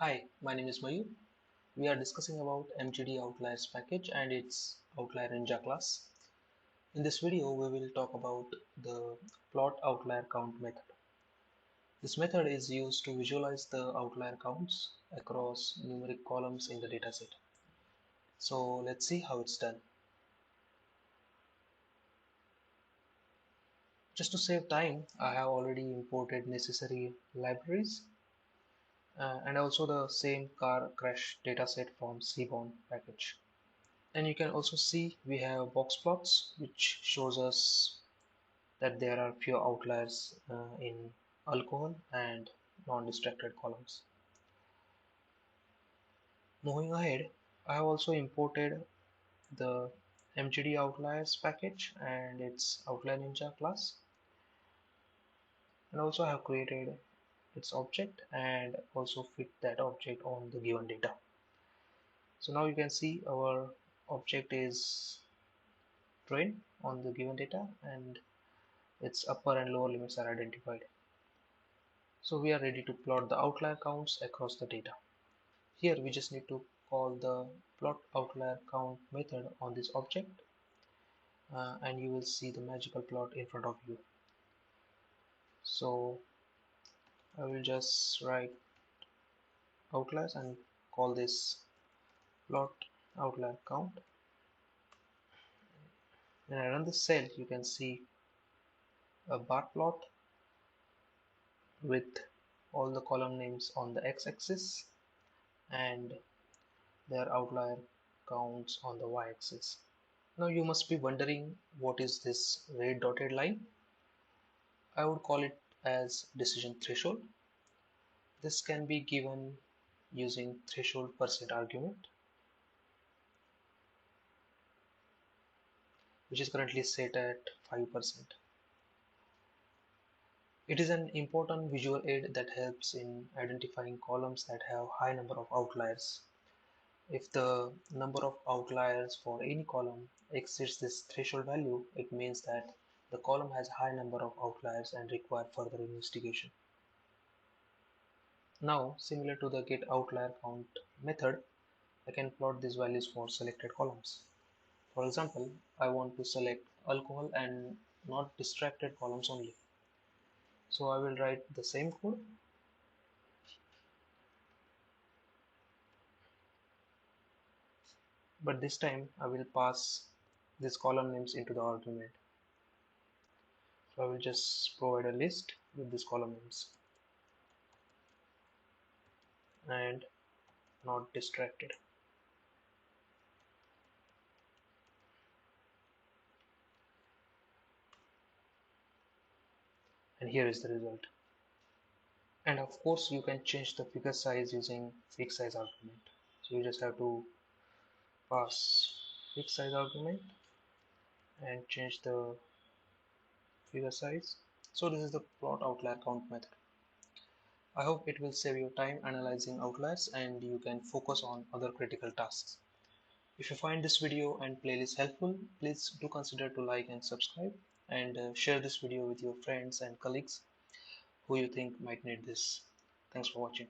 Hi, my name is Mayur. We are discussing about MGD Outliers package and its OutlierNinja class. In this video, we will talk about the plot outlier count method. This method is used to visualize the outlier counts across numeric columns in the dataset. So let's see how it's done. Just to save time, I have already imported necessary libraries and also the same car crash dataset from Seaborn package. And you can also see we have box plots which shows us that there are few outliers in alcohol and non-distracted columns. Moving ahead, I have also imported the MGD outliers package and its OutlierNinja class, and also I have created its object and also fit that object on the given data. So now you can see our object is trained on the given data and its upper and lower limits are identified. So we are ready to plot the outlier counts across the data. Here we just need to call the plot outlier count method on this object and you will see the magical plot in front of you. So I will just write outliers and call this plot outlier count. When I run the cell, you can see a bar plot with all the column names on the x-axis and their outlier counts on the y-axis. Now you must be wondering what is this red dotted line? I would call it as decision threshold. This can be given using threshold percent argument, which is currently set at 5%. It is an important visual aid that helps in identifying columns that have high number of outliers. If the number of outliers for any column exceeds this threshold value, it means that the column has high number of outliers and require further investigation. Now, similar to the get outlier count method, I can plot these values for selected columns. For example, I want to select alcohol and not distracted columns only. So I will write the same code, but this time I will pass these column names into the argument. So I will just provide a list with these column names and not distracted. And here is the result. And of course, you can change the figure size using fixed size argument. So you just have to pass fixed size argument and change the figure size. So this is the plot outlier count method. I hope it will save you time analyzing outliers and you can focus on other critical tasks. If you find this video and playlist helpful, please do consider to like and subscribe and share this video with your friends and colleagues who you think might need this. Thanks for watching.